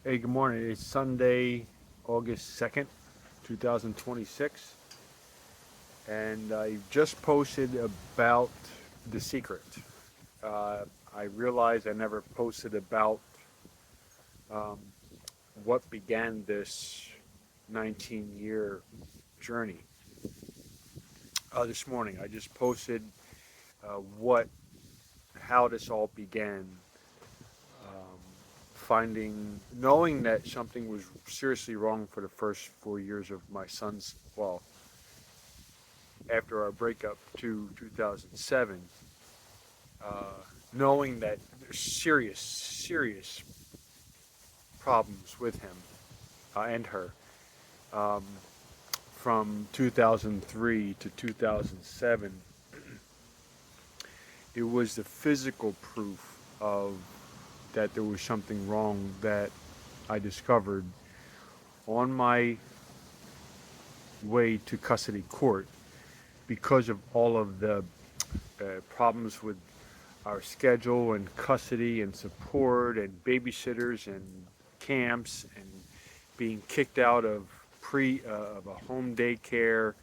Hey, good morning. It's Sunday, August 2nd, 2026, and I just posted about The Secret. Uh, I realized I never posted about um, what began this 19-year journey. This morning, I just posted what, how this all began. Um, knowing that something was seriously wrong for the first 4 years of my son's, well, after our breakup to 2007, uh, knowing that there's serious problems with him and her um, from 2003 to 2007, it was the physical proof of that there was something wrong that I discovered on my way to custody court because of all of the problems with our schedule and custody and support and babysitters and camps and being kicked out of of a home daycare,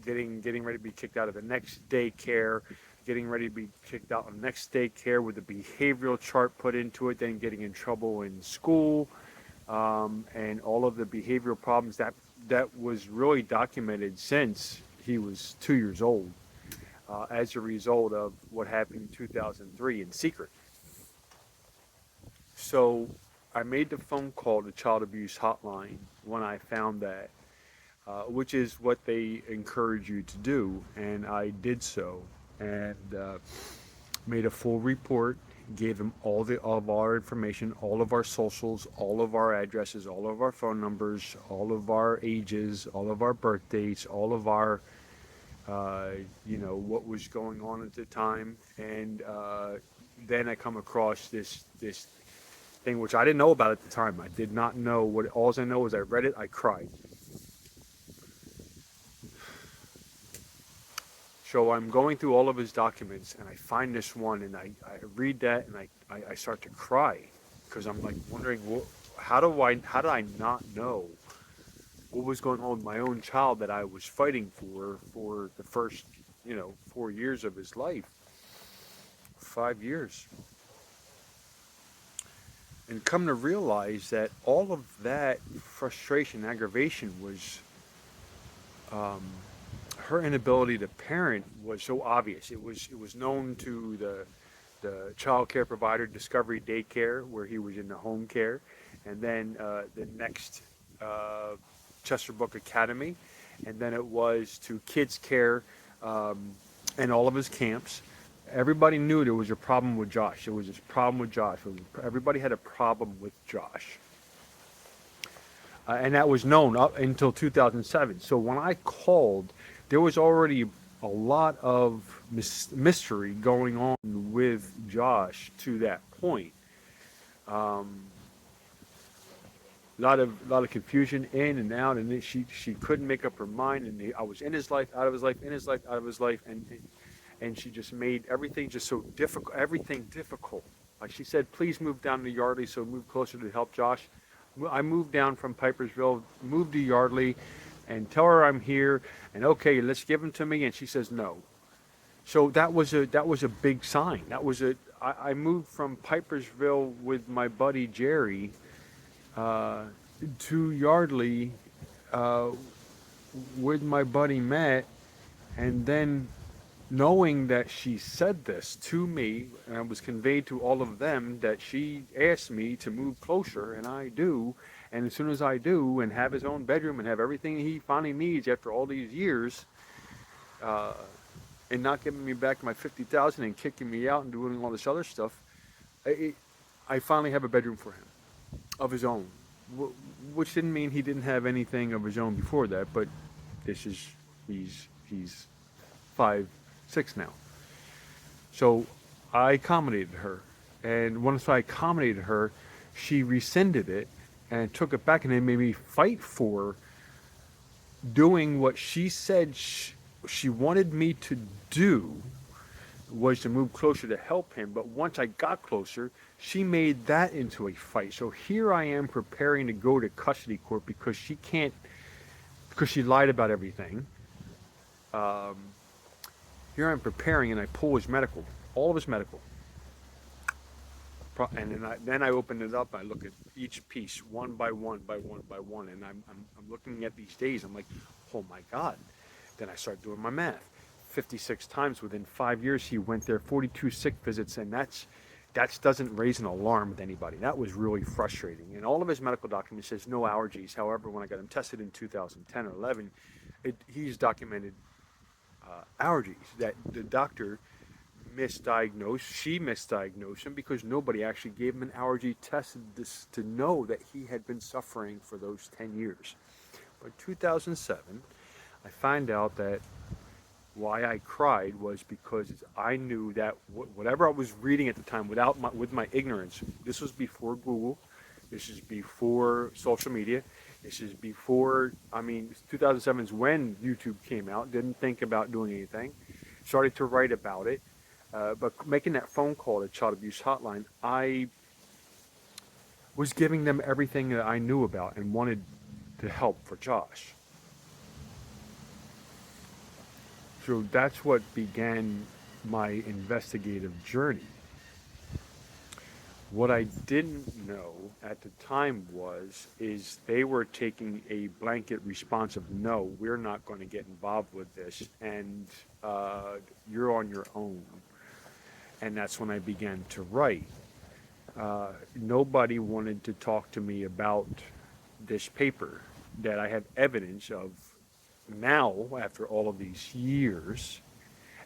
getting ready to be kicked out of the next daycare, getting ready to be kicked out of the next daycare with a behavioral chart put into it, then getting in trouble in school, and all of the behavioral problems that was really documented since he was 2 years old, as a result of what happened in 2003 in secret. So I made the phone call to child abuse hotline when I found that, which is what they encourage you to do, and I did so, and made a full report, gave them all of our information, all of our socials, all of our addresses, all of our phone numbers, all of our ages, all of our birth dates, all of our uh, what was going on at the time, and then I come across this thing which I didn't know about at the time. I did not know what. All I know is I read it, I cried. So I'm going through all of his documents, and I find this one, and I read that, and I start to cry because I'm like wondering, how did I not know what was going on with my own child that I was fighting for the first 4 years of his life, 5 years, and come to realize that all of that frustration, aggravation was um, her inability to parent was so obvious. It was known to the child care provider, Discovery Daycare, where he was in the home care, and then the next uh, Chesterbrook Academy, and then it was to Kids Care um, and all of his camps. Everybody knew there was a problem with Josh. There was this problem with Josh. Everybody had a problem with Josh. And that was known up until 2007. So when I called, there was already a lot of mystery going on with Josh to that point. Um, a lot of confusion in and out, and she couldn't make up her mind. And I was in his life, out of his life, in his life, out of his life, and she just made everything just so difficult. Everything difficult. Like she said, please move down to Yardley, so move closer to help Josh. I moved down from Pipersville, moved to Yardley, and tell her I'm here. And okay, let's give him to me. And she says no. So that was a big sign. I moved from Pipersville with my buddy Jerry uh, to Yardley uh, with my buddy Matt, and then knowing that she said this to me and it was conveyed to all of them that she asked me to move closer, and I do, and as soon as I do and have his own bedroom and have everything he finally needs after all these years, uh, and not giving me back my 50,000 and kicking me out and doing all this other stuff, I, I finally have a bedroom for him of his own, which didn't mean he didn't have anything of his own before that, but this is he's 5'6" now. So I accommodated her. And once I accommodated her, she rescinded it and took it back, and it made me fight for doing what she said she wanted me to do was to move closer to help him. But once I got closer, she made that into a fight. So here I am preparing to go to custody court because she can't, because she lied about everything. Um, Here I'm preparing, and I pull his medical, all of his medical. And then I open it up. I look at each piece one by one, by one, by one, and I'm looking at these days. I'm like, oh my God. Then I start doing my math. 56 times within 5 years he went there, 42 sick visits, and that doesn't raise an alarm with anybody. That was really frustrating. And all of his medical documents says no allergies. However, when I got him tested in 2010 or 11, he's documented allergies that the doctor misdiagnosed. She misdiagnosed him because nobody actually gave him an allergy test to know that he had been suffering for those 10 years. But 2007, I find out that why I cried was because I knew that whatever I was reading at the time, with my ignorance, this was before Google, this is before social media, this is before, 2007 is when YouTube came out. Didn't think about doing anything. Started to write about it. But making that phone call to Child Abuse Hotline, I was giving them everything that I knew about and wanted to help for Josh. So that's what began my investigative journey. What I didn't know at the time is they were taking a blanket response of no, we're not going to get involved with this, and you're on your own. And that's when I began to write. Nobody wanted to talk to me about this paper that I have evidence of now, after all of these years,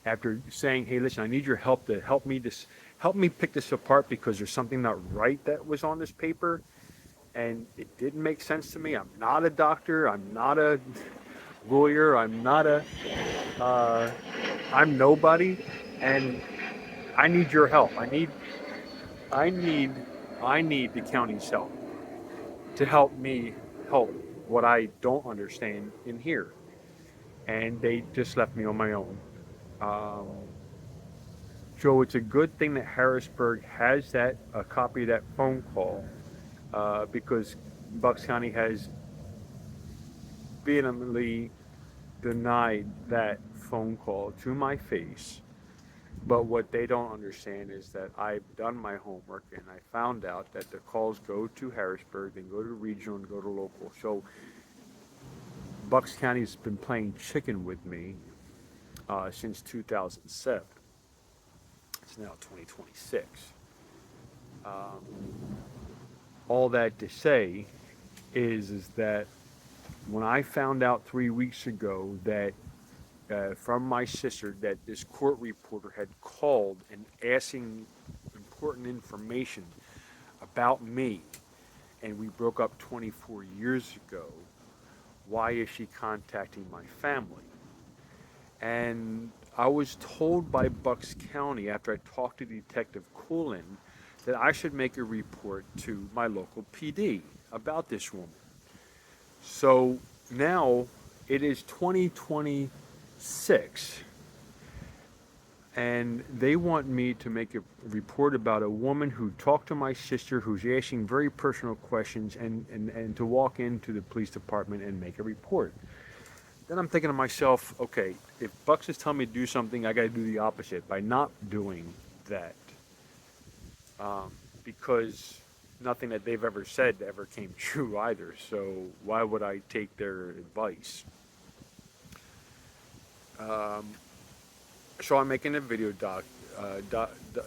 after saying, hey, listen, I need your help to help me pick this apart because there's something not right that was on this paper, and it didn't make sense to me. I'm not a doctor. I'm not a lawyer. I'm nobody, and I need your help. I need, I need the county's help to help me help what I don't understand in here. And they just left me on my own. Um, so it's a good thing that Harrisburg has a copy of that phone call, because Bucks County has vehemently denied that phone call to my face. But what they don't understand is that I've done my homework and I found out that the calls go to Harrisburg, then go to regional and go to local. So Bucks County's been playing chicken with me since 2007. It's now 2026. Um, all that to say is that when I found out 3 weeks ago that from my sister that this court reporter had called and asking important information about me, and we broke up 24 years ago, why is she contacting my family? And I was told by Bucks County after I talked to Detective Coolin that I should make a report to my local PD about this woman. So now it is 2026, and they want me to make a report about a woman who talked to my sister, who's asking very personal questions, and to walk into the police department and make a report. Then I'm thinking to myself, okay, if Bucks is telling me to do something, I got to do the opposite by not doing that, because nothing that they've ever said ever came true either. So why would I take their advice? So I'm making a video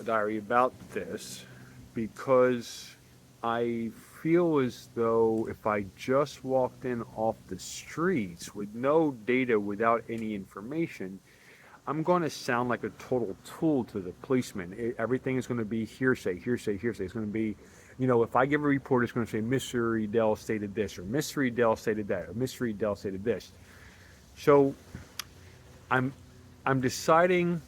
diary about this because I feel as though if I just walked in off the streets with no data, without any information, I'm going to sound like a total tool to the policeman. Everything is going to be hearsay, hearsay, hearsay. It's going to be, if I give a report, it's going to say Mr. Edel stated this, or Mr. Edel stated that, or Mr. Edel stated this. So I'm deciding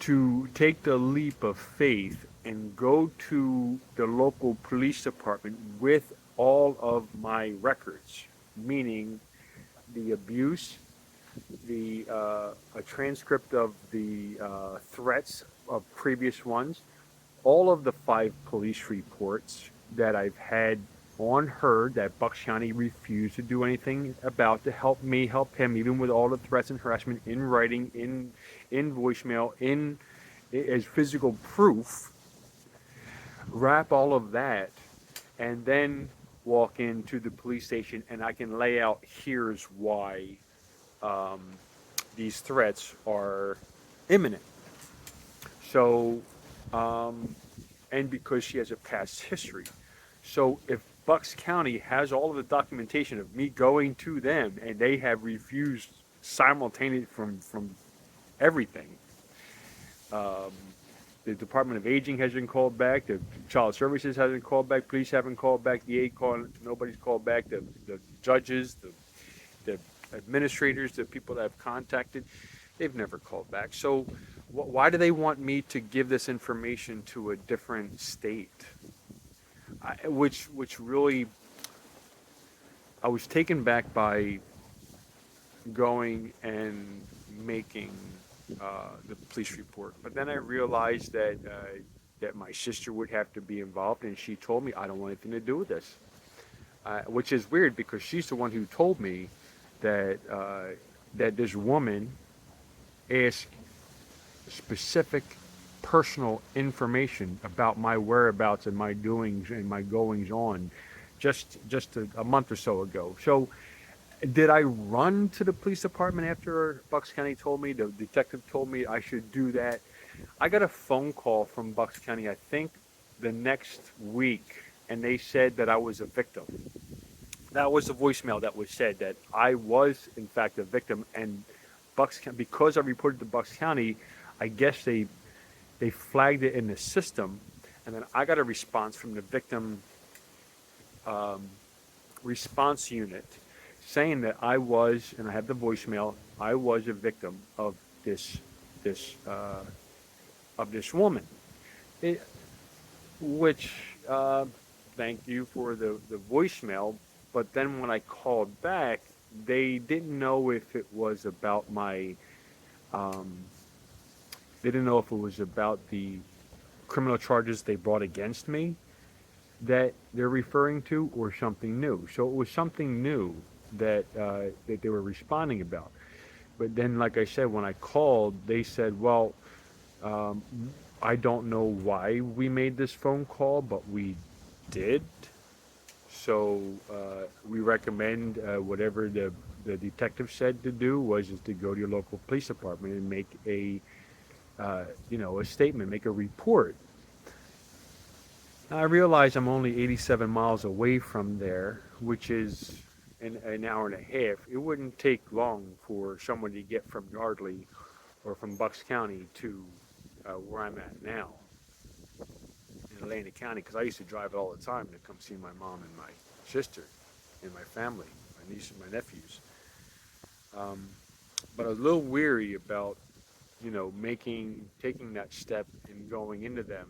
to take the leap of faith and go to the local police department with all of my records, meaning the abuse, a transcript of the threats of previous ones, all of the 5 police reports that I've had on her that Bucks County refused to do anything about to help me help him, even with all the threats and harassment in writing, in voicemail, in as physical proof. Wrap all of that, and then walk into the police station, and I can lay out here's why um, these threats are imminent. So, um, and because she has a past history. So if Bucks County has all of the documentation of me going to them and they have refused simultaneously from everything, um, the Department of Aging hasn't called back, the Child Services hasn't called back, police haven't called back, the DA called, nobody's called back, the judges, the administrators, the people that I've contacted, they've never called back. So why do they want me to give this information to a different state? Which really, I was taken back by going and making the police report. But then I realized that my sister would have to be involved, and she told me I don't want anything to do with this, which is weird because she's the one who told me that that this woman asked specific personal information about my whereabouts and my doings and my goings on just a month or so ago. So did I run to the police department after Bucks County told me, the detective told me I should do that? I got a phone call from Bucks County, I think the next week, and they said that I was a victim. That was the voicemail that was said that I was in fact a victim, and because I reported to Bucks County, I guess they flagged it in the system, and then I got a response from the victim um, response unit saying that I was, and I have the voicemail, I was a victim of this of this woman. It, which thank you for the voicemail, but then when I called back, they didn't know if it was about my um, they didn't know if it was about the criminal charges they brought against me that they're referring to or something new. So it was something new that they were responding about. But then, like I said, when I called, they said, "Well, um, I don't know why we made this phone call, but we did. So we recommend whatever the detective said to do was is to go to your local police department and make a statement, make a report." Now, I realize I'm only 87 miles away from there, which is an hour and a half. It wouldn't take long for someone to get from Yardley or from Bucks County to where I'm at now in Atlantic County, because I used to drive it all the time to come see my mom and my sister and my family, my niece and my nephews. Um, but I was a little weary about, taking that step and going into them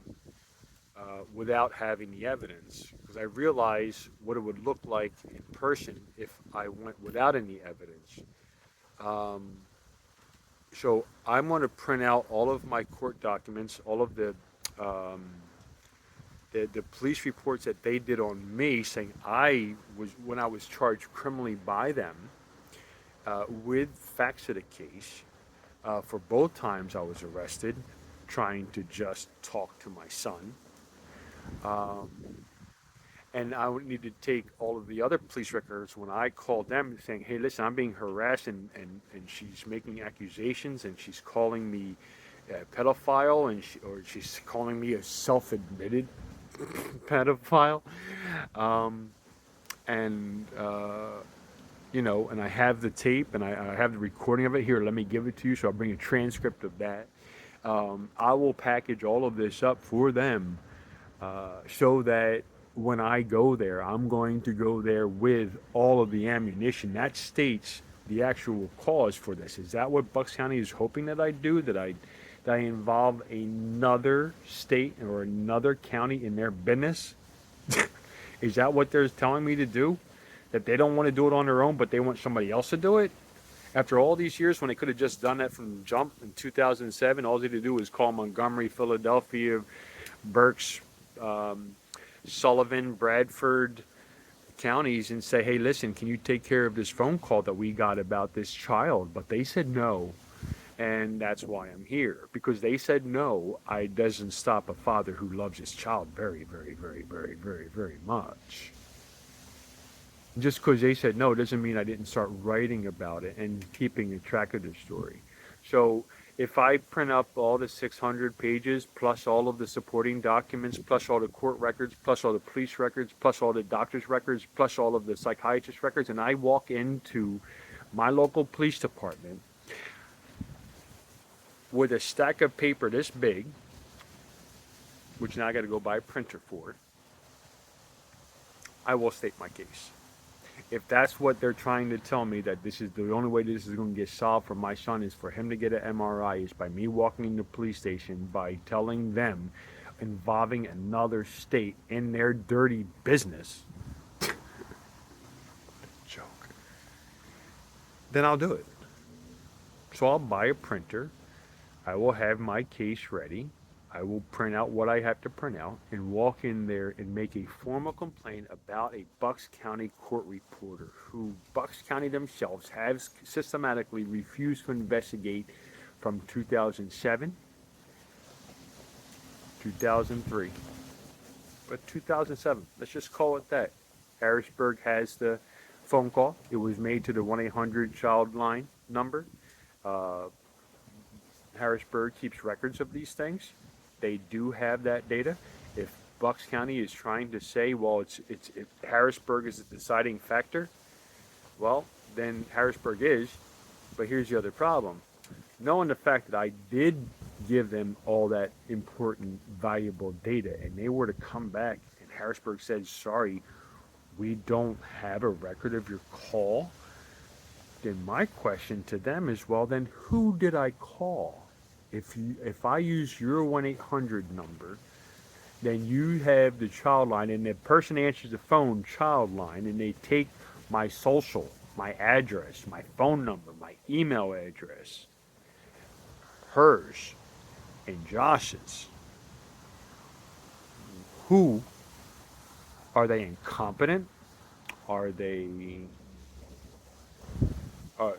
without having the evidence, because I realized what it would look like in person if I went without any evidence. Um, so I'm going to print out all of my court documents, all of um, the police reports that they did on me, saying when I was charged criminally by them, with facts of the case, for both times I was arrested, trying to just talk to my son. Um, and I would need to take all of the other police records when I called them saying, "Hey, listen, I'm being harassed and she's making accusations and she's calling me a pedophile or she's calling me a self-admitted pedophile." Um, and, and I have the tape and I have the recording of it here. Let me give it to you. So I'll bring a transcript of that. I will package all of this up for them so that when I go there, I'm going to go there with all of the ammunition. That states the actual cause for this. Is that what Bucks County is hoping that I do? That I involve another state or another county in their business? Is that what they're telling me to do? That they don't want to do it on their own, but they want somebody else to do it? After all these years, when they could have just done that from the jump in 2007, all they had to do was call Montgomery, Philadelphia, Berks, um, Sullivan, Bradford counties and say, hey, listen, can you take care of this phone call that we got about this child? But they said no. And that's why I'm here. Because they said no, I doesn't stop a father who loves his child very, very, very, very, very, very much. Just because they said no doesn't mean I didn't start writing about it and keeping a track of the story. So if I print up all the 600 pages, plus all of the supporting documents, plus all the court records, plus all the police records, plus all the doctor's records, plus all of the psychiatrist records, and I walk into my local police department with a stack of paper this big, which now I got to go buy a printer for, I will state my case. If that's what they're trying to tell me, that this is the only way this is going to get solved for my son is for him to get an MRI, is by me walking in the police station, by telling them, involving another state in their dirty business, joke, then I'll do it. So I'll buy a printer. I will have my case ready. I will print out what I have to print out and walk in there and make a formal complaint about a Bucks County court reporter who Bucks County themselves has systematically refused to investigate from 2007, 2003, but 2007. Let's just call it that. Harrisburg has the phone call. It was made to the 1-800 child line number. Uh, Harrisburg keeps records of these things. They do have that data. If Bucks County is trying to say, well, if Harrisburg is the deciding factor, well, then Harrisburg is. But here's the other problem. Knowing the fact that I did give them all that important, valuable data, and they were to come back and Harrisburg said, sorry, we don't have a record of your call, then my question to them is, well, then who did I call? If I use your 1-800 number, then you have the child line, and the person answers the phone child line, and they take my social, my address, my phone number, my email address, hers, and Josh's. Who are they? Incompetent? Are they? Are,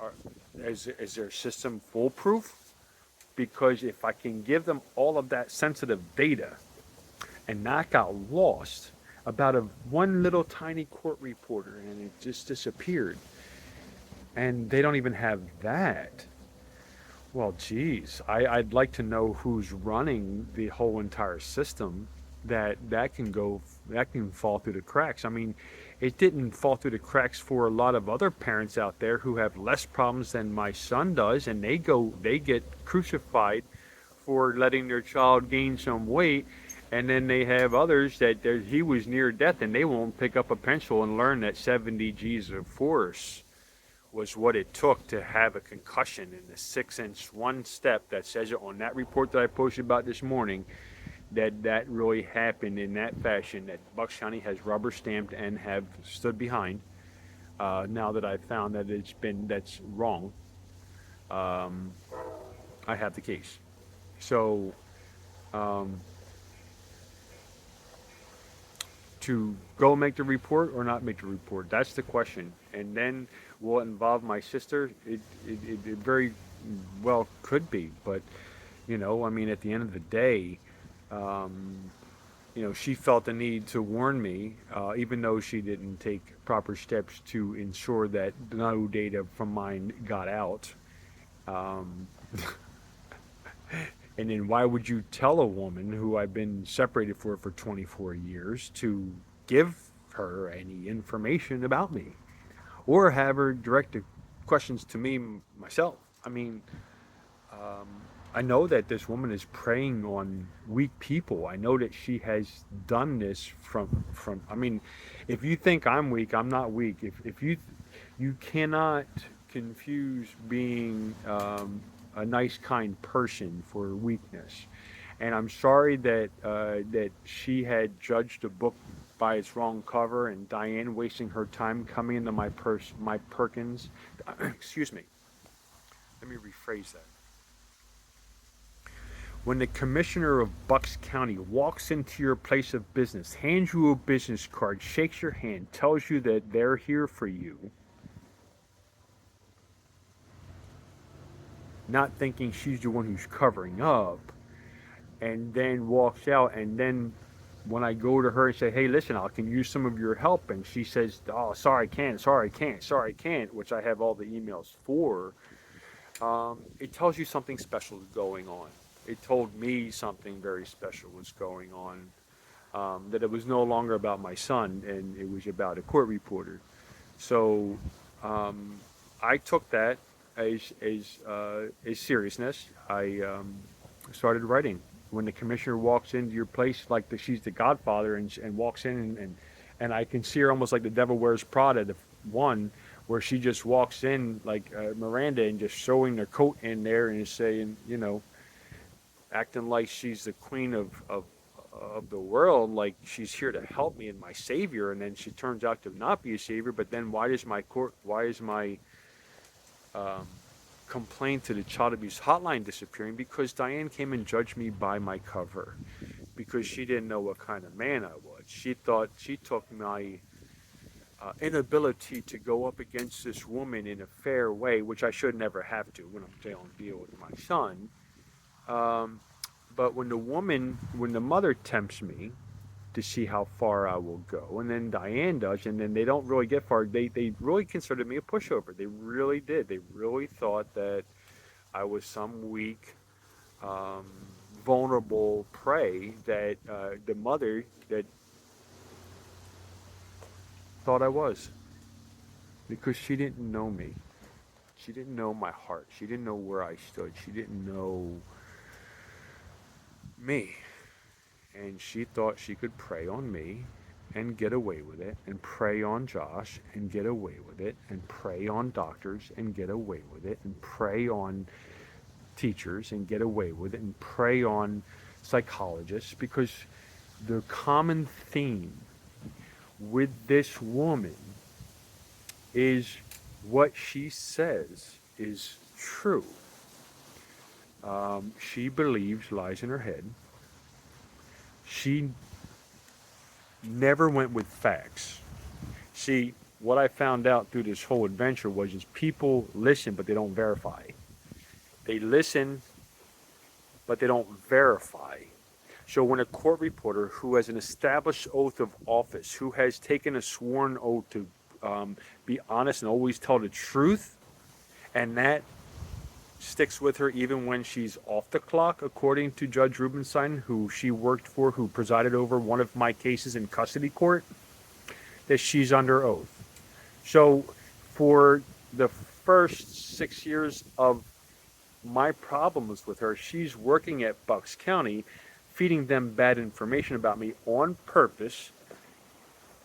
are, is their system foolproof? Because if I can give them all of that sensitive data and not got lost about one little tiny court reporter and it just disappeared, and they don't even have that, well, geez, I'd like to know who's running the whole entire system that can fall through the cracks. I mean, it didn't fall through the cracks for a lot of other parents out there who have less problems than my son does, and they get crucified for letting their child gain some weight, and then they have others that he was near death and they won't pick up a pencil and learn that 70 G's of force was what it took to have a concussion in the 6-inch one step that says it on that report that I posted about this morning, that really happened in that fashion, that Bucks County has rubber stamped and have stood behind. Now that I've found that that's wrong, I have the case. So to go make the report or not make the report, that's the question. And then will it involve my sister? It very well could be, but I mean, at the end of the day, she felt the need to warn me, even though she didn't take proper steps to ensure that no data from mine got out. And then why would you tell a woman who I've been separated for 24 years to give her any information about me, or have her direct the questions to me myself? I mean, I know that this woman is preying on weak people. I know that she has done this from. I mean, if you think I'm weak, I'm not weak. If you cannot confuse being a nice, kind person for weakness. And I'm sorry that she had judged a book by its wrong cover, and Diane wasting her time coming into my Perkins. Excuse me. Let me rephrase that. When the commissioner of Bucks County walks into your place of business, hands you a business card, shakes your hand, tells you that they're here for you, not thinking she's the one who's covering up, and then walks out, and then when I go to her and say, hey, listen, I can use some of your help, and she says, oh, sorry, I can't, sorry, I can't, sorry, I can't, which I have all the emails for, it tells you something special is going on. It told me something very special was going on, that it was no longer about my son, and it was about a court reporter. So I took that as seriousness. I started writing. When the commissioner walks into your place, like she's the Godfather, and walks in, and I can see her almost like the Devil Wears Prada, the one where she just walks in like Miranda and just throwing her coat in there and is saying, acting like she's the queen of the world, like she's here to help me and my savior, and then she turns out to not be a savior. But then why is my um, complaint to the child abuse hotline disappearing? Because Diane came and judged me by my cover, because she didn't know what kind of man I was. She took my inability to go up against this woman in a fair way, which I should never have to when I'm dealing with my son. Um, but when the mother tempts me to see how far I will go, and then Diane does, and then they don't really get far. They really considered me a pushover. They really did. They really thought that I was some weak, um, vulnerable prey that the mother that thought I was, because she didn't know me. She didn't know my heart. She didn't know where I stood. She didn't know me. And she thought she could prey on me and get away with it, and prey on Josh and get away with it, and prey on doctors and get away with it, and prey on teachers and get away with it, and prey on psychologists, because the common theme with this woman is what she says is true. She believes lies in her head. She never went with facts. See, what I found out through this whole adventure was is people listen, but they don't verify. They listen, but they don't verify. So when a court reporter who has an established oath of office, who has taken a sworn oath to be honest and always tell the truth, and that sticks with her even when she's off the clock, according to Judge Rubenstein, who she worked for, who presided over one of my cases in custody court, that she's under oath. So for the first 6 years of my problems with her, she's working at Bucks County, feeding them bad information about me on purpose,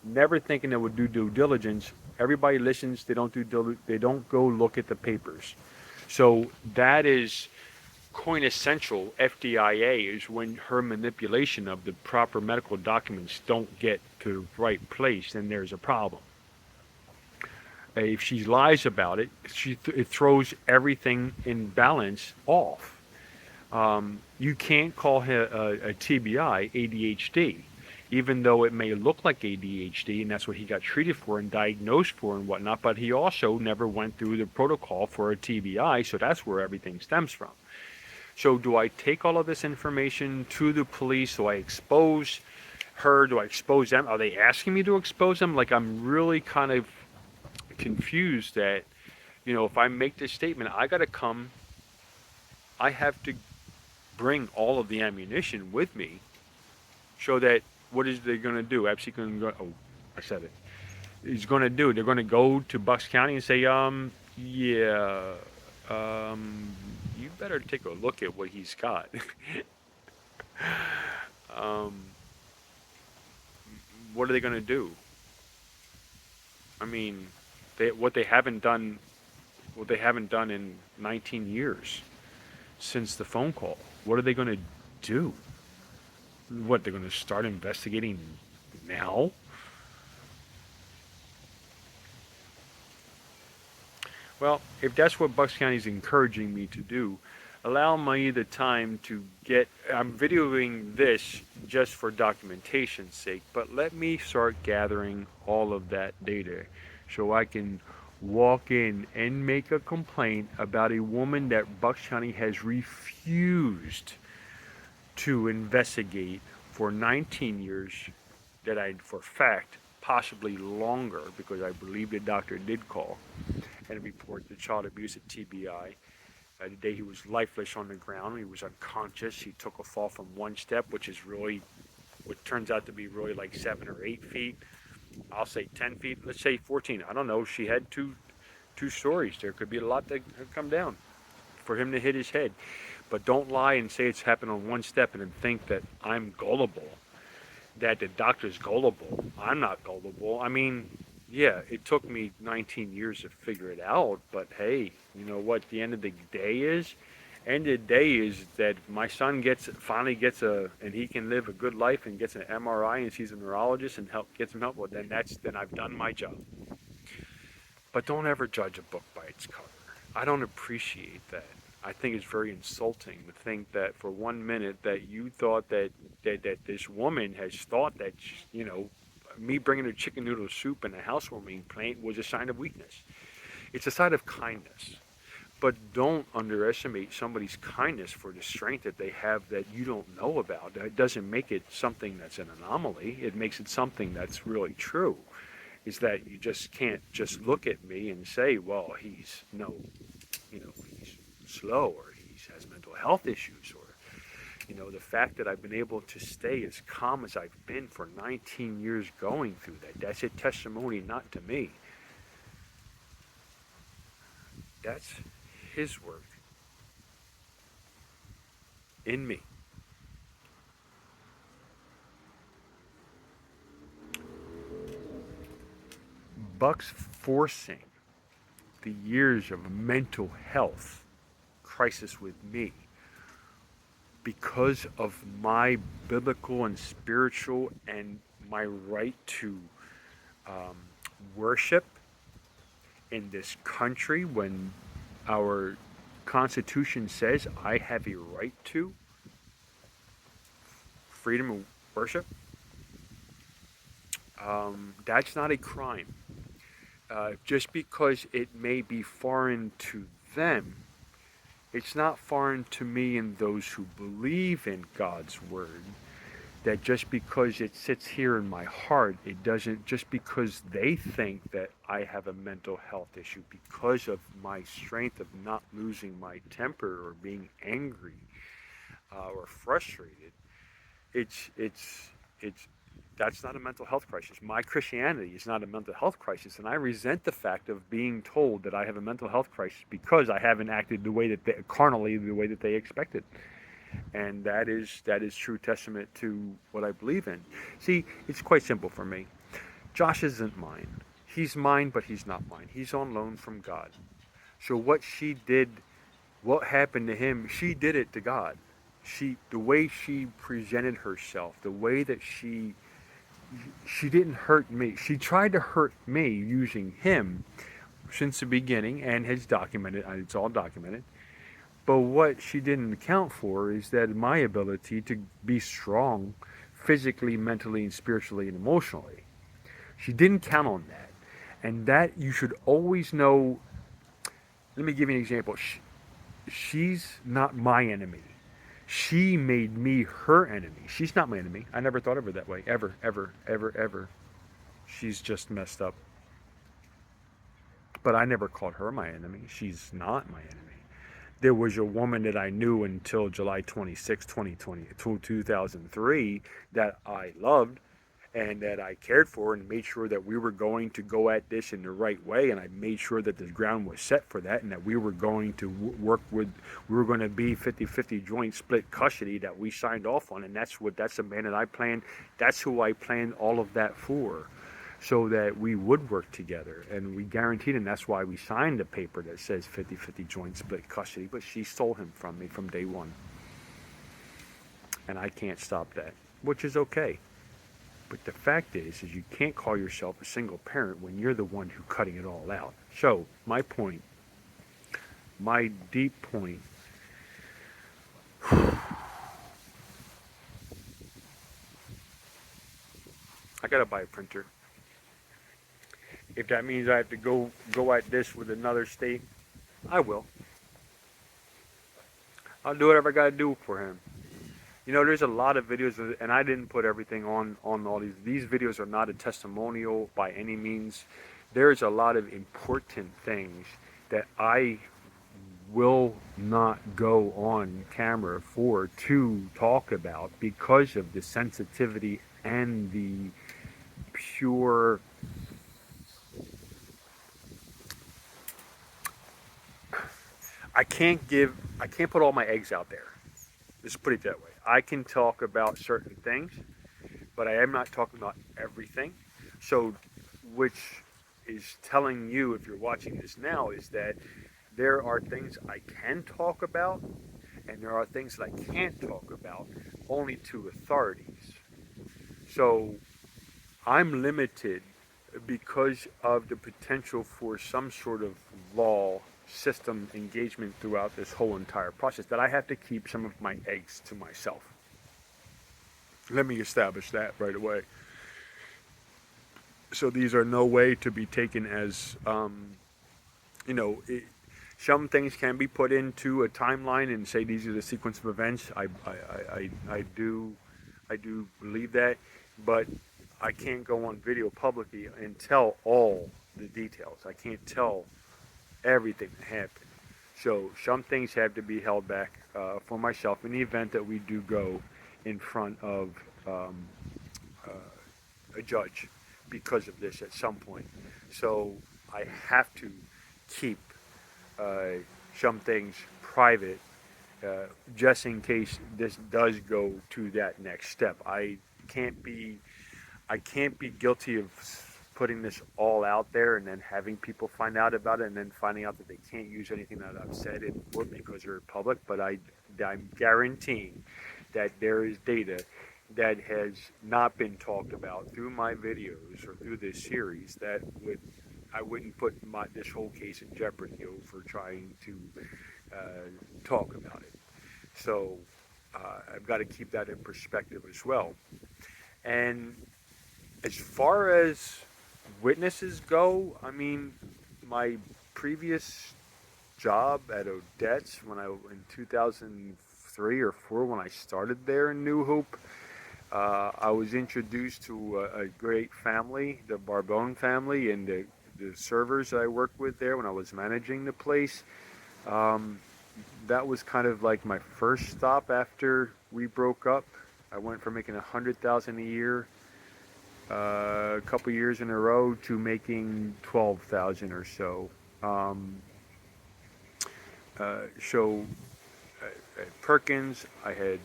never thinking they would do due diligence. Everybody listens, they don't go look at the papers. So that is quintessential FDIA, is when her manipulation of the proper medical documents don't get to the right place, then there's a problem. If she lies about it, it throws everything in balance off. You can't call her a TBI ADHD, even though it may look like ADHD, and that's what he got treated for and diagnosed for and whatnot, but he also never went through the protocol for a TBI, so that's where everything stems from. So do I take all of this information to the police? Do I expose her? Do I expose them? Are they asking me to expose them? Like, I'm really kind of confused that, if I make this statement, I have to bring all of the ammunition with me, so that what is they going to do? Actually going to go, oh, I said it. He's going to do. They're going to go to Bucks County and say, yeah, you better take a look at what he's got. um, what are they going to do? I mean, what they haven't done in 19 years since the phone call. What are they going to do? What, they're going to start investigating now? Well, if that's what Bucks County is encouraging me to do, allow me the time to get. I'm videoing this just for documentation's sake, but let me start gathering all of that data so I can walk in and make a complaint about a woman that Bucks County has refused to investigate for 19 years, that I, for fact, possibly longer, because I believe the doctor did call and report the child abuse at TBI. The day he was lifeless on the ground, he was unconscious. He took a fall from one step, which is really, what turns out to be really like 7 or 8 feet. I'll say 10 feet. Let's say 14. I don't know. She had two stories. There could be a lot that could come down for him to hit his head. But don't lie and say it's happened on one step and then think that I'm gullible, that the doctor's gullible. I'm not gullible. I mean, yeah, it took me 19 years to figure it out, but hey, you know what the end of the day is? End of the day is that my son finally gets and he can live a good life and gets an MRI and sees a neurologist and gets him help. Well, then I've done my job. But don't ever judge a book by its cover. I don't appreciate that. I think it's very insulting to think that for 1 minute that you thought that this woman has thought that, me bringing her chicken noodle soup and a housewarming plant was a sign of weakness. It's a sign of kindness. But don't underestimate somebody's kindness for the strength that they have that you don't know about. That doesn't make it something that's an anomaly. It makes it something that's really true. Is that you just can't just look at me and say, well, he's he's slow, or he has mental health issues, or the fact that I've been able to stay as calm as I've been for 19 years going through that. That's a testimony not to me. That's his work in me. Buck's forcing the years of mental health crisis with me because of my biblical and spiritual and my right to um, worship in this country, when our Constitution says I have a right to freedom of worship. That's not a crime. Just because it may be foreign to them, it's not foreign to me and those who believe in God's word. That just because it sits here in my heart, it doesn't, just because they think that I have a mental health issue because of my strength of not losing my temper or being angry or frustrated, it's that's not a mental health crisis. My Christianity is not a mental health crisis, and I resent the fact of being told that I have a mental health crisis because I haven't acted the way that carnally, the way that they expected. And that is true testament to what I believe in. See, it's quite simple for me. Josh isn't mine. He's mine, but he's not mine. He's on loan from God. So what she did, what happened to him, she did it to God. The way she presented herself, the way that she didn't hurt me. She tried to hurt me using him since the beginning, and it's documented. It's all documented. But what she didn't account for is that my ability to be strong physically, mentally, and spiritually and emotionally. She didn't count on that. And that you should always know. Let me give you an example. She's not my enemy. She made me her enemy. She's not my enemy. I never thought of her that way. Ever, ever, ever, ever. She's just messed up. But I never called her my enemy. She's not my enemy. There was a woman that I knew until July 26, 2020, 2003, that I loved and that I cared for and made sure that we were going to go at this in the right way, and I made sure that the ground was set for that, and that we were going to we were going to be 50-50 joint split custody that we signed off on, and that's the man that I planned, that's who I planned all of that for, so that we would work together, and we guaranteed, and that's why we signed the paper that says 50-50 joint split custody. But she stole him from me from day one, and I can't stop that, which is okay. But the fact is you can't call yourself a single parent when you're the one who's cutting it all out. So my point my deep point. I gotta buy a printer. If that means I have to go at this with another state, I will. I'll do whatever I gotta do for him. You know, there's a lot of videos, and I didn't put everything on all these. These videos are not a testimonial by any means. There's a lot of important things that I will not go on camera for to talk about because of the sensitivity and the pure. I can't put all my eggs out there. Let's put it that way. I can talk about certain things, but I am not talking about everything. So, which is telling you, if you're watching this now, is that there are things I can talk about, and there are things that I can't talk about, only to authorities. So, I'm limited because of the potential for some sort of law system engagement throughout this whole entire process that I have to keep some of my eggs to myself. Let me establish that right away. So these are no way to be taken as, you know, some things can be put into a timeline and say these are the sequence of events. I do believe that, but I can't go on video publicly and tell all the details. I can't tell everything that happened. So some things have to be held back for myself in the event that we do go in front of um, uh, a judge because of this at some point. So I have to keep uh, some things private just in case this does go to that next step. Can't be I can't be guilty of putting this all out there and then having people find out about it and then finding out that they can't use anything that I've said in court because they're public. But I'm guaranteeing that there is data that has not been talked about through my videos or through this series that would I wouldn't put this whole case in jeopardy over trying to talk about it. So I've got to keep that in perspective as well. And as far as witnesses go, I mean, my previous job at Odette's in 2003 or 4 when I started there in New Hope, I was introduced to a great family, the Barbone family, and the servers that I worked with there when I was managing the place. Um, that was kind of like my first stop after we broke up. I went from making 100,000 a year a couple years in a row to making 12,000 or so. So at Perkins, I had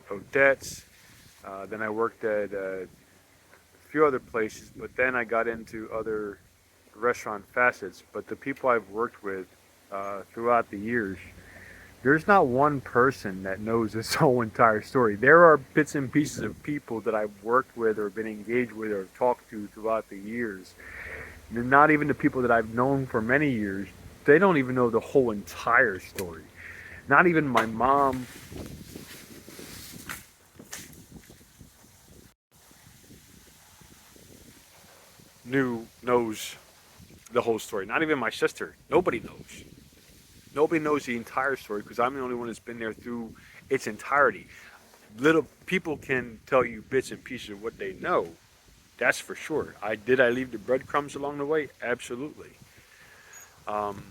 Odette's. Then I worked at a few other places, but then I got into other restaurant facets. But the people I've worked with throughout the years, there's not one person that knows this whole entire story. There are bits and pieces of people that I've worked with or been engaged with or talked to throughout the years. And not even the people that I've known for many years, they don't even know the whole entire story. Not even my mom knows the whole story. Not even my sister. Nobody knows. Nobody knows the entire story because I'm the only one that's been there through its entirety. Little people can tell you bits and pieces of what they know. That's for sure. I leave the breadcrumbs along the way? Absolutely. Um,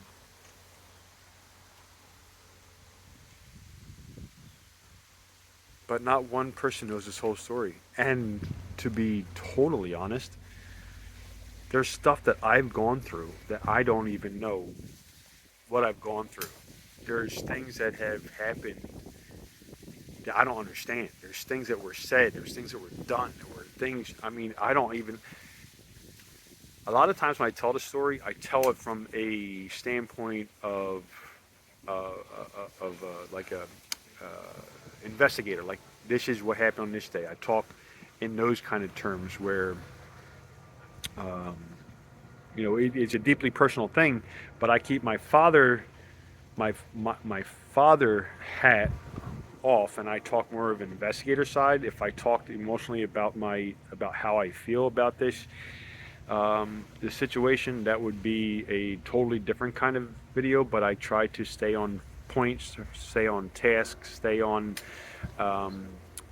but not one person knows this whole story. And to be totally honest, there's stuff that I've gone through that I don't even know what I've gone through. There's things that have happened that I don't understand. There's things that were said. There's things that were done. There were things, I mean, I don't even. A lot of times when I tell the story, I tell it from a standpoint uh, uh, like a investigator. Like, this is what happened on this day. I talk in those kind of terms where, um, it's a deeply personal thing, but I keep my father my father hat off, and I talk more of an investigator side. If I talked emotionally about how I feel about this, the situation, that would be a totally different kind of video. But I try to stay on points, stay on task, stay on um,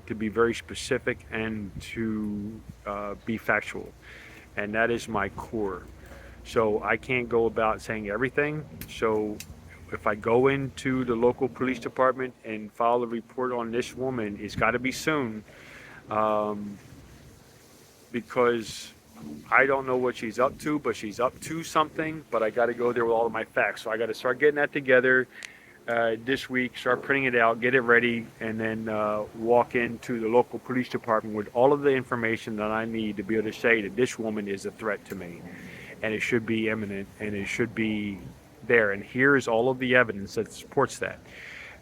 to be very specific and to be factual, and that is my core. So I can't go about saying everything. So if I go into the local police department and file a report on this woman, it's got to be soon, um, because I don't know what she's up to, but she's up to something. But I got to go there with all of my facts. So I got to start getting that together this week, start printing it out, get it ready, and then walk into the local police department with all of the information that I need to be able to say that this woman is a threat to me, and it should be imminent, and it should be there. And here is all of the evidence that supports that.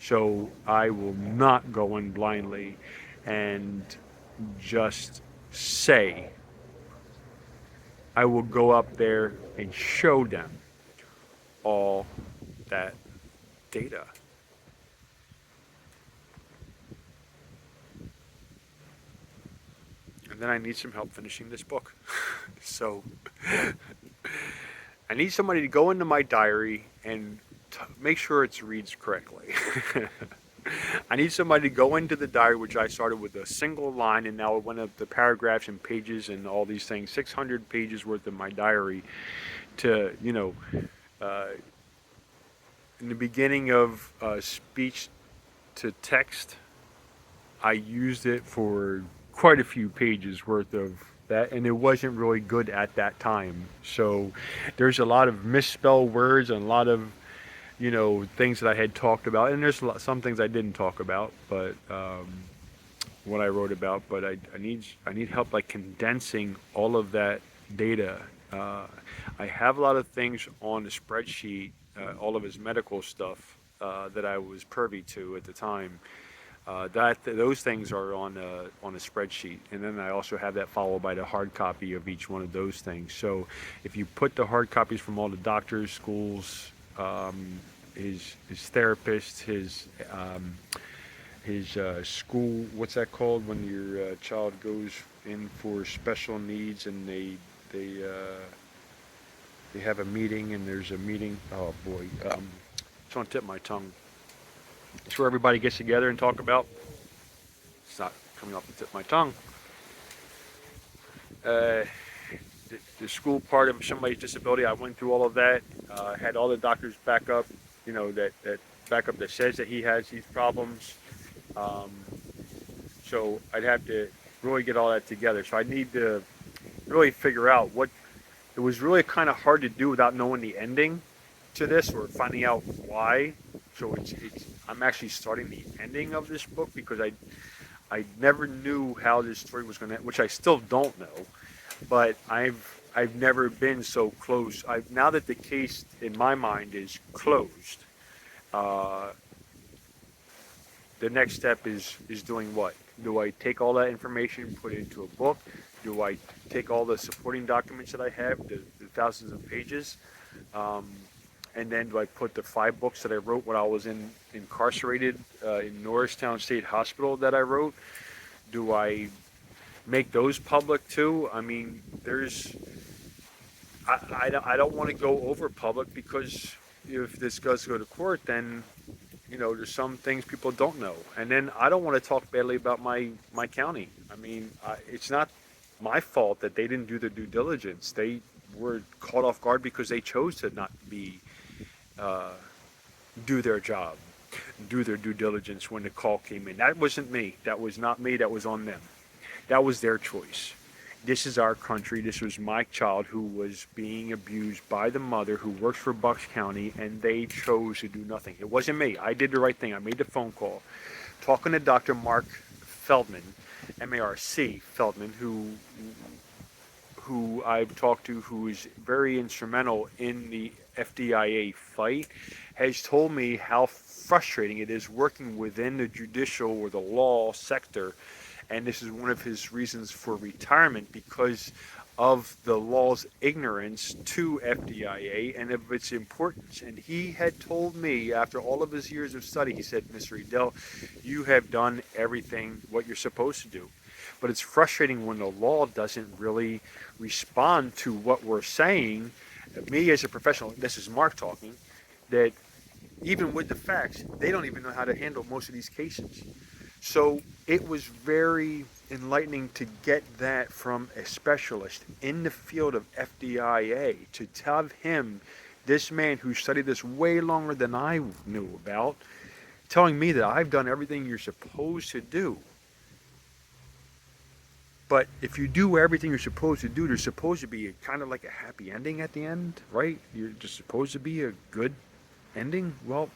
So I will not go in blindly and just say. I will go up there and show them all that data. And then I need some help finishing this book. So I need somebody to go into my diary and make sure it reads correctly. I need somebody to go into the diary, which I started with a single line, and now it went up the paragraphs and pages and all these things, 600 pages worth of my diary, to, uh, in the beginning of speech to text, I used it for quite a few pages worth of that, and it wasn't really good at that time. So there's a lot of misspelled words and a lot of things that I had talked about, and there's some things I didn't talk about, but what I wrote about. But I need help like condensing all of that data. I have a lot of things on the spreadsheet, all of his medical stuff that I was privy to at the time. Those things are on a spreadsheet, and then I also have that followed by the hard copy of each one of those things. So if you put the hard copies from all the doctors, schools, his therapist, his school, what's that called when your child goes in for special needs and they have a meeting, and there's a meeting. Oh boy, it's on the tip of my tongue. It's where everybody gets together and talk about. It's not coming off the tip of my tongue. The school part of somebody's disability, I went through all of that. Had all the doctors back up, that backup that says that he has these problems. So I'd have to really get all that together. So I need to really figure out what. It was really kind of hard to do without knowing the ending to this or finding out why. So I'm actually starting the ending of this book because I never knew how this story was going to end, which I still don't know. But I've never been so close. Now that the case in my mind is closed, the next step is doing what? Do I take all that information, put it into a book? Do I take all the supporting documents that I have, the thousands of pages, and then do I put the 5 books that I wrote when I was incarcerated in Norristown State Hospital that I wrote? Do I make those public too? I mean, I don't want to go over public because if this does go to court, then there's some things people don't know, and then I don't want to talk badly about my county. I mean, it's not my fault that they didn't do their due diligence. They were caught off guard because they chose to not do their job, do their due diligence when the call came in. That wasn't me. That was not me. That was on them. That was their choice. This is our country. This was my child who was being abused by the mother who works for Bucks County, and they chose to do nothing. It wasn't me. I did the right thing. I made the phone call. Talking to Dr. Mark Feldman, M-A-R-C Feldman, who I've talked to, who is very instrumental in the FDIA fight, has told me how frustrating it is working within the judicial or the law sector. And this is one of his reasons for retirement, because of the law's ignorance to FDIA and of its importance. And he had told me, after all of his years of study, he said, Mr. Edel, you have done everything what you're supposed to do. But it's frustrating when the law doesn't really respond to what we're saying. Me as a professional, this is Mark talking, that even with the facts, they don't even know how to handle most of these cases. So it was very enlightening to get that from a specialist in the field of FDIA, to tell him, this man who studied this way longer than I knew about, telling me that I've done everything you're supposed to do. But if you do everything you're supposed to do, there's supposed to be kind of like a happy ending at the end, right? You're just supposed to be a good ending. Well,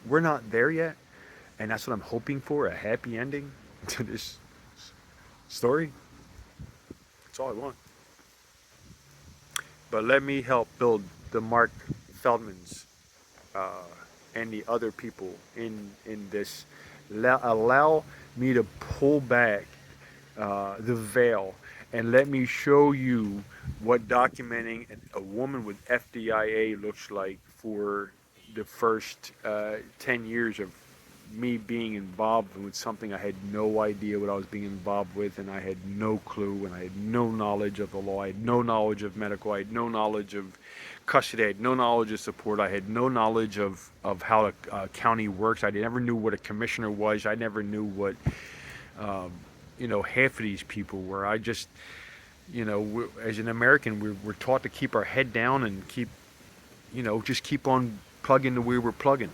we're not there yet, and that's what I'm hoping for, a happy ending to this story. That's all I want. But let me help build the Mark Feldmans uh, and the other people in this. Allow me to pull back the veil and let me show you what documenting a woman with FDIA looks like for the first 10 years of me being involved with something I had no idea what I was being involved with, and I had no clue, and I had no knowledge of the law, I had no knowledge of medical, I had no knowledge of custody, I had no knowledge of support, I had no knowledge of how a county works, I never knew what a commissioner was, I never knew what half of these people were. I just, as an American, we're taught to keep our head down and just keep on plugging the way we're plugging.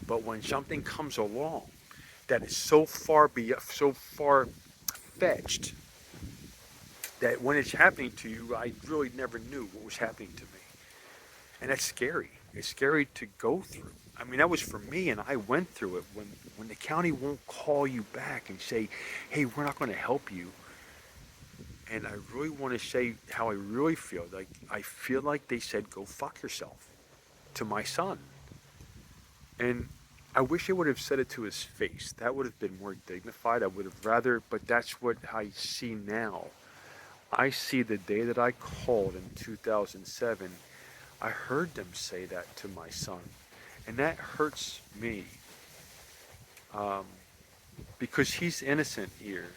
But when something comes along that is so far fetched that when it's happening to you, I really never knew what was happening to me, and that's scary. It's scary to go through. I mean, that was for me, and I went through it. When the county won't call you back and say, "Hey, we're not going to help you," and I really want to say how I really feel. Like, I feel like they said, "Go fuck yourself," to my son. And I wish they would have said it to his face. That would have been more dignified. I would have rather, but that's what I see now. I see the day that I called in 2007, I heard them say that to my son. And that hurts me. Um, because he's innocent here.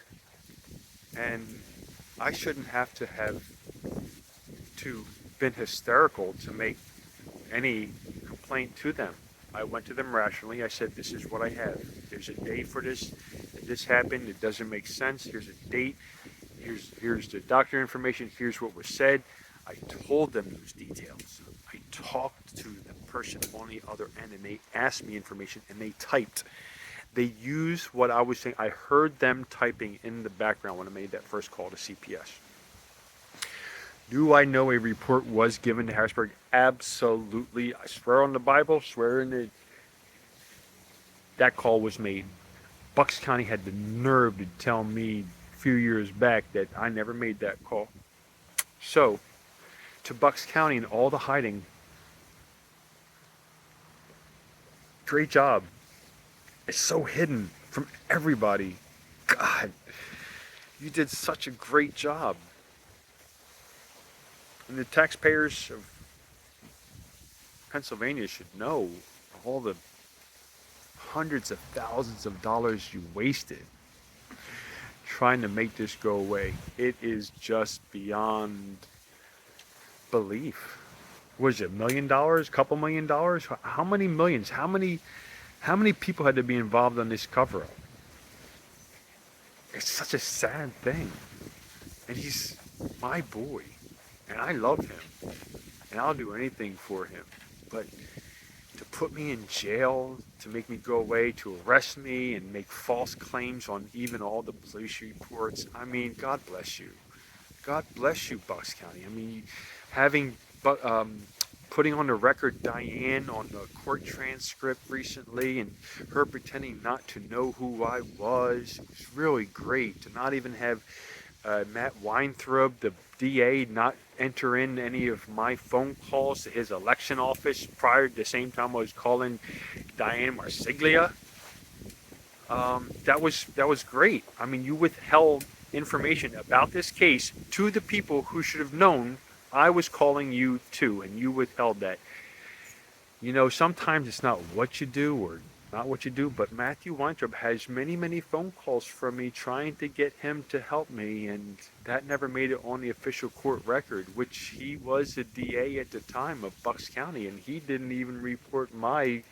And I shouldn't have to been hysterical to make any complaint to them. I went to them rationally. I said, this is what I have. There's a date for this. This happened. It doesn't make sense. Here's a date. Here's the doctor information. Here's what was said. I told them those details. I talked to the person on the other end, and they asked me information, and they typed. They used what I was saying. I heard them typing in the background when I made that first call to CPS. Do I know a report was given to Harrisburg? Absolutely. I swear on the Bible, swear in it. That call was made. Bucks County had the nerve to tell me a few years back that I never made that call. So, to Bucks County and all the hiding, great job. It's so hidden from everybody. God, you did such a great job. And the taxpayers of Pennsylvania should know all the hundreds of thousands of dollars you wasted trying to make this go away. It is just beyond belief. Was it $1 million? Couple $1 million? How many millions? How many people had to be involved in this cover-up? It's such a sad thing. And he's my boy. And I love him. And I'll do anything for him. But to put me in jail, to make me go away, to arrest me and make false claims on even all the police reports, I mean, God bless you. God bless you, Bucks County. I mean, putting on the record Diane on the court transcript recently and her pretending not to know who I was, it was really great. To not even have Matt Weintraub, the DA, not enter in any of my phone calls to his election office prior to the same time I was calling Diane Marsiglia. That was great. I mean, you withheld information about this case to the people who should have known I was calling you too, and you withheld that. Sometimes it's not what you do or not what you do, but Matthew Weintraub has many, many phone calls from me trying to get him to help me, and that never made it on the official court record, which he was the DA at the time of Bucks County, and he didn't even report my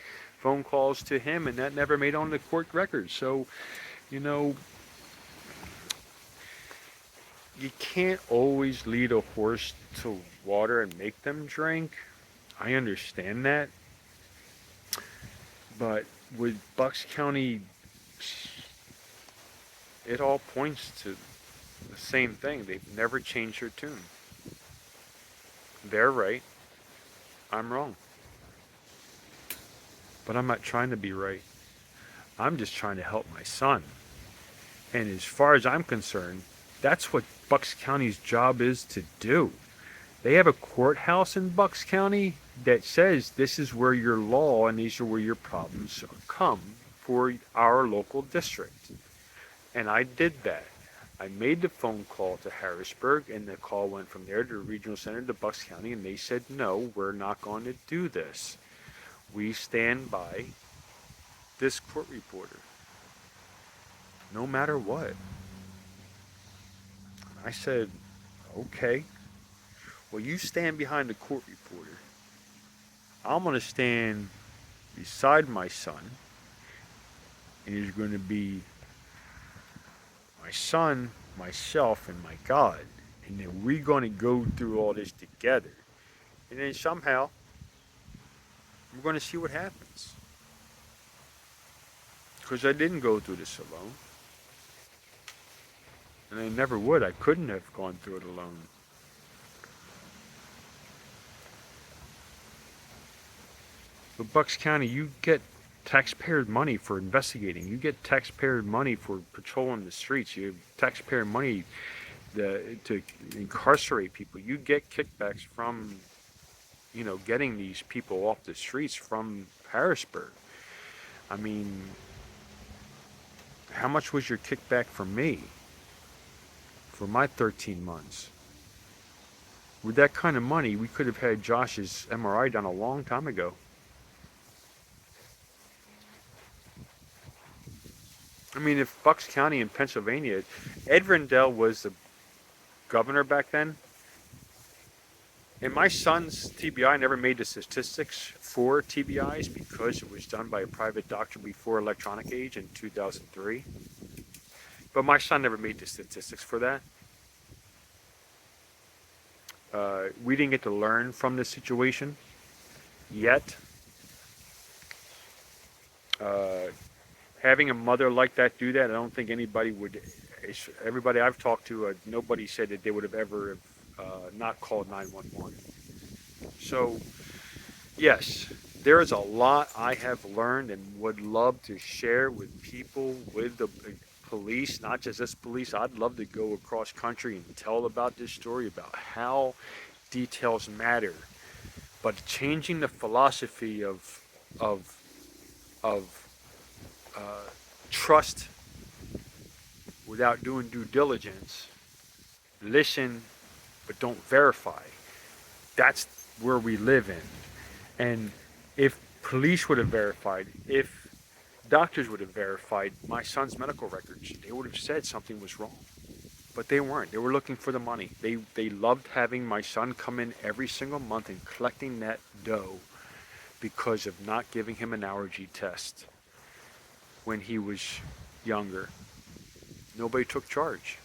phone calls to him, and that never made on the court record. So, you know, you can't always lead a horse to water and make them drink. I understand that. But with Bucks County, it all points to the same thing. They've never changed their tune. They're right. I'm wrong. But I'm not trying to be right. I'm just trying to help my son. And as far as I'm concerned, that's what Bucks County's job is to do. They have a courthouse in Bucks County that says this is where your law and these are where your problems come for our local district. And I did that. I made the phone call to Harrisburg, and the call went from there to the regional center to Bucks County, and they said, no, we're not going to do this. We stand by this court reporter, no matter what. I said, okay. Well, you stand behind the court reporter. I'm going to stand beside my son, and he's going to be my son, myself, and my God. And then we're going to go through all this together. And then somehow, we're going to see what happens. Because I didn't go through this alone. And I never would. I couldn't have gone through it alone. But Bucks County, you get taxpayer money for investigating. You get taxpayer money for patrolling the streets. You have taxpayer money to incarcerate people. You get kickbacks from, getting these people off the streets from Harrisburg. I mean, how much was your kickback from me for my 13 months? With that kind of money, we could have had Josh's MRI done a long time ago. I mean, if Bucks County in Pennsylvania, Ed Rendell was the governor back then, and my son's TBI never made the statistics for TBIs because it was done by a private doctor before electronic age in 2003. But my son never made the statistics for that. We didn't get to learn from this situation yet. Having a mother like that do that, I don't think anybody would. Everybody I've talked to, nobody said that they would have ever not called 911. So, yes, there is a lot I have learned and would love to share with people, with the police, not just this police. I'd love to go across country and tell about this story, about how details matter. But changing the philosophy of trust without doing due diligence, listen but don't verify. That's where we live in. And if police would have verified, if doctors would have verified my son's medical records, they would have said something was wrong. But they weren't. They were looking for the money. They loved having my son come in every single month and collecting that dough because of not giving him an allergy test when he was younger. Nobody took charge.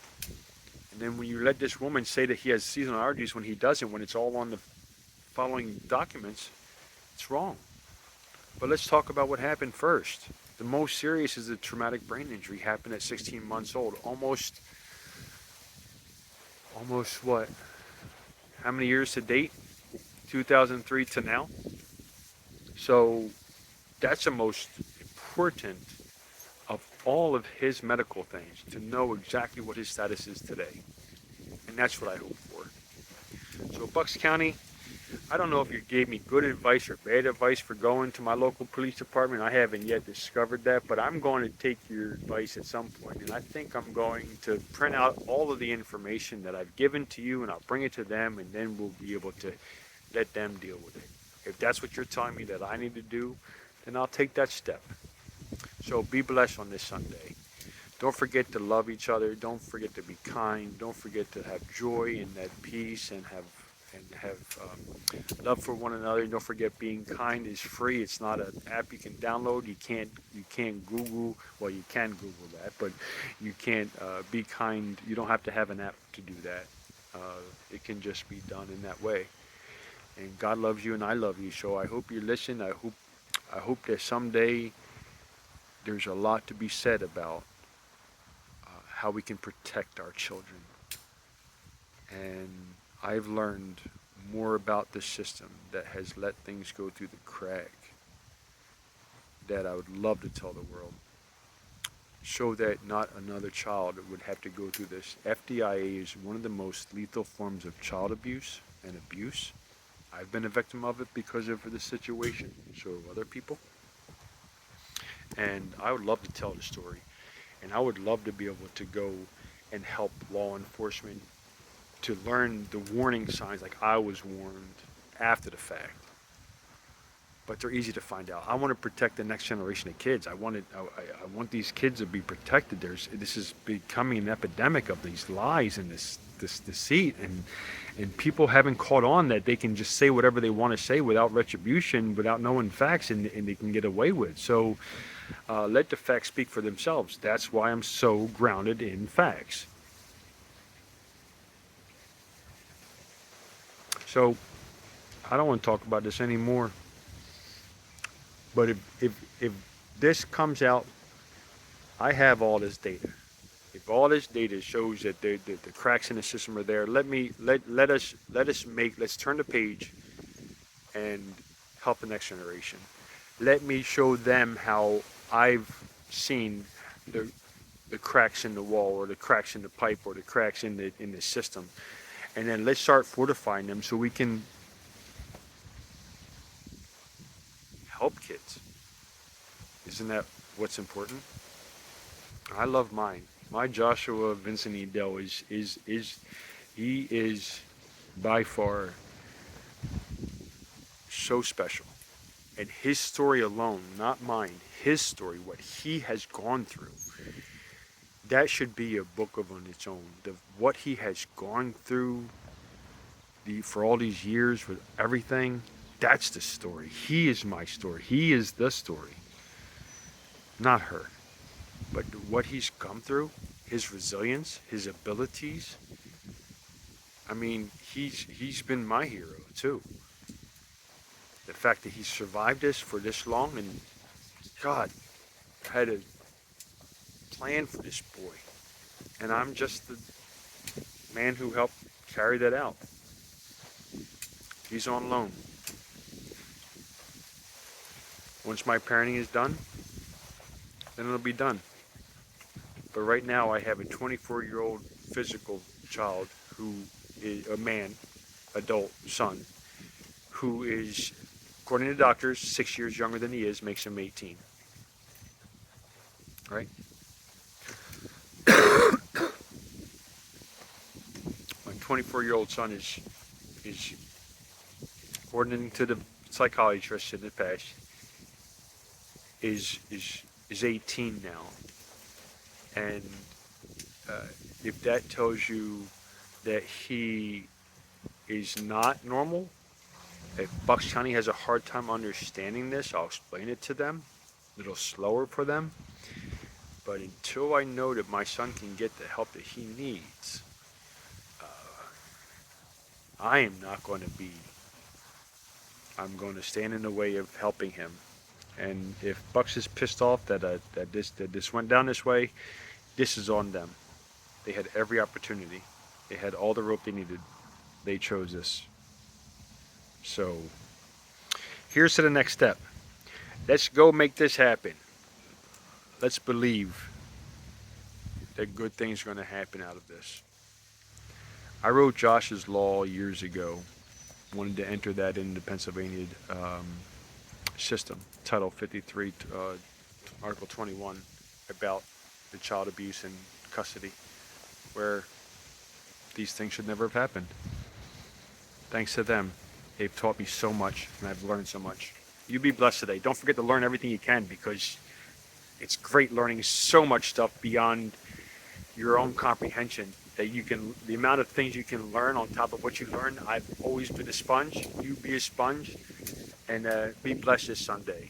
And then when you let this woman say that he has seasonal allergies when he doesn't, when it's all on the following documents, it's wrong. But let's talk about what happened first. The most serious is the traumatic brain injury. Happened at 16 months old. Almost what? How many years to date? 2003 to now? So that's the most important of all of his medical things, to know exactly what his status is today. And that's what I hope for. So Bucks County, I don't know if you gave me good advice or bad advice for going to my local police department. I haven't yet discovered that, but I'm going to take your advice at some point, and I think I'm going to print out all of the information that I've given to you, and I'll bring it to them, and then we'll be able to let them deal with it. If that's what you're telling me that I need to do, then I'll take that step. So be blessed on this Sunday. Don't forget to love each other. Don't forget to be kind. Don't forget to have joy and that peace and have love for one another. Don't forget being kind is free. It's not an app you can download. You can't Google. Well, you can Google that, but you can't be kind. You don't have to have an app to do that. It can just be done in that way. And God loves you, and I love you. So I hope you listen. I hope that someday there's a lot to be said about how we can protect our children. And I've learned more about the system that has let things go through the crack that I would love to tell the world, so that not another child would have to go through this. FDIA is one of the most lethal forms of child abuse and abuse. I've been a victim of it because of the situation, so have other people. And I would love to tell the story. And I would love to be able to go and help law enforcement to learn the warning signs like I was warned after the fact. But they're easy to find out. I want to protect the next generation of kids. I want these kids to be protected. This is becoming an epidemic of these lies and this deceit, and people haven't caught on that they can just say whatever they want to say without retribution, without knowing facts, and they can get away with. So let the facts speak for themselves. That's why I'm so grounded in facts. So I don't want to talk about this anymore. But if this comes out, I have all this data. If all this data shows that the cracks in the system are there, let's turn the page and help the next generation. Let me show them how I've seen the the cracks in the wall or the cracks in the pipe or the cracks in the system, and then let's start fortifying them so we can help kids. Isn't that what's important? I love mine. My Joshua Vincent Edel is he is by far so special. And his story alone, not mine, his story, what he has gone through, that should be a book of on its own. What he has gone through for all these years with everything, that's the story. He is my story. He is the story, not her. But what he's come through, his resilience, his abilities. I mean, he's been my hero too. The fact that he survived this for this long, and God had a plan for this boy, and I'm just the man who helped carry that out. He's on loan. Once my parenting is done, then it'll be done. But right now I have a 24-year-old physical child who is a man, adult son, who is, according to doctors, 6 years younger than he is, makes him 18. Right? My 24-year-old son is according to the psychiatrist in the past, is 18 now. And if that tells you that he is not normal, if Bucks County has a hard time understanding this, I'll explain it to them, a little slower for them. But until I know that my son can get the help that he needs, I am not going to be, I'm going to stand in the way of helping him. And if Bucks is pissed off that this went down this way, this is on them. They had every opportunity. They had all the rope they needed. They chose this. So here's to the next step. Let's go make this happen. Let's believe that good things are going to happen out of this. I wrote Josh's Law years ago, wanted to enter that in the Pennsylvania system, Title 53, Article 21, about the child abuse and custody, where these things should never have happened. Thanks to them, they've taught me so much, and I've learned so much. You be blessed today. Don't forget to learn everything you can, because it's great learning so much stuff beyond your own comprehension, that you can, the amount of things you can learn on top of what you learn. I've always been a sponge. You be a sponge, and be blessed this Sunday.